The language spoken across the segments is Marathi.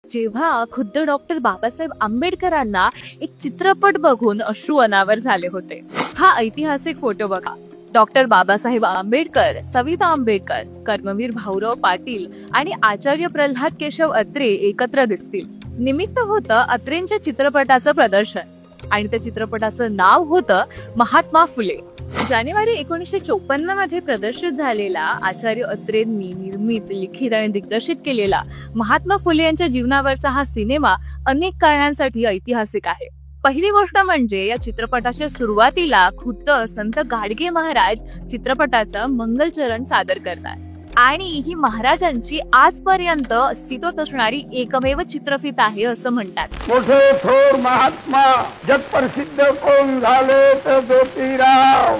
जेव्हा खुद्द डॉक्टर बाबासाहेब आंबेडकरांना एक चित्रपट बघून अश्रू अनावर झाले होते। हा ऐतिहासिक फोटो बघा। डॉक्टर बाबासाहेब आंबेडकर, सविता आंबेडकर, कर्मवीर भाऊराव पाटील आणि आचार्य प्रल्हाद केशव अत्रे एकत्र दिसतील। निमित्त होतं अत्रेंच्या चित्रपटाचं प्रदर्शन आणि त्या चित्रपटाचं नाव होतं महात्मा फुले। जानेवारी 1954 मध्ये प्रदर्शित झालेला आचार्य अत्रेंनी निर्मित, लिखित आणि दिग्दर्शित केलेला महात्मा फुले यांच्या जीवनावरचा हा सिनेमा अनेक कारणांसाठी ऐतिहासिक आहे। पहिली गोष्ट म्हणजे या चित्रपटाच्या सुरुवातीला खुद्द संत गाडगे महाराज चित्रपटाचं मंगलचरण सादर करतात आणि ही महाराजांची आजपर्यंत अस्तित्वात असणारी एकमेव चित्रफित आहे असं म्हणतात। मोठे थोर महात्मा जगप्रसिद्ध कोण झाले तर ज्योतिराव।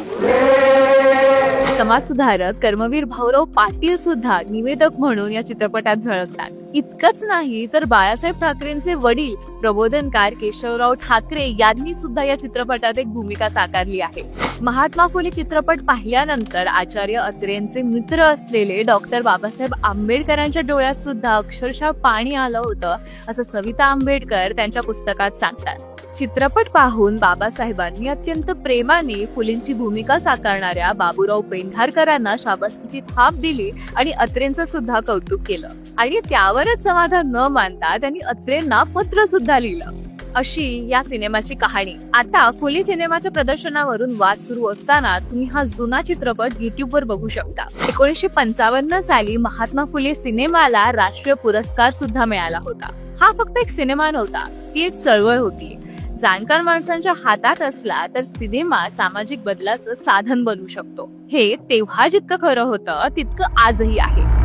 समाजसुधारक कर्मवीर भाऊराव पाटील सुद्धा निवेदक म्हणून या चित्रपटात झळकतात। इतकंच नाही तर बाळासाहेब ठाकरेंचे वडील प्रबोधनकार केशवराव ठाकरे यांनी सुद्धा या चित्रपटात एक भूमिका साकारली आहे। महात्मा फुले चित्रपट पाहिल्यानंतर आचार्य अत्रेंचे मित्र असलेले डॉक्टर बाबासाहेब आंबेडकरांच्या डोळ्यात सुद्धा अक्षरशः पाणी आलं होतं असं सविता आंबेडकर त्यांच्या पुस्तकात सांगतात। चित्रपट पाहून बाबासाहेबांनी अत्यंत प्रेमाने फुलेंची भूमिका साकारणाऱ्या बाबूराव पेंढारकरांना शाबासकीची थाप दिली आणि अत्रेंचं सुद्धा कौतुक केलं आणि त्यावरच समाधान न मानता त्यांनी अत्रेंना पत्र सुद्धा लिहिलं। अशी या सिनेमाची कहाणी। आता फुले सिनेमाच्या प्रदर्शनावरून वाद सुरू असताना तुम्ही हा जुना चित्रपट YouTube वर बघू शकता। 1955 साली महात्मा फुले सिनेमाला राष्ट्रीय पुरस्कार सुद्धा मिळाला होता। हा फक्त एक सिनेमा नव्हता, ती एक चळवळ होती। जाणकार माणसांच्या हातात असला तर सिनेमा सामाजिक बदलाचं साधन बनू शकतो। हे तेव्हा जितकं खरं होतं तितकं आजही आहे।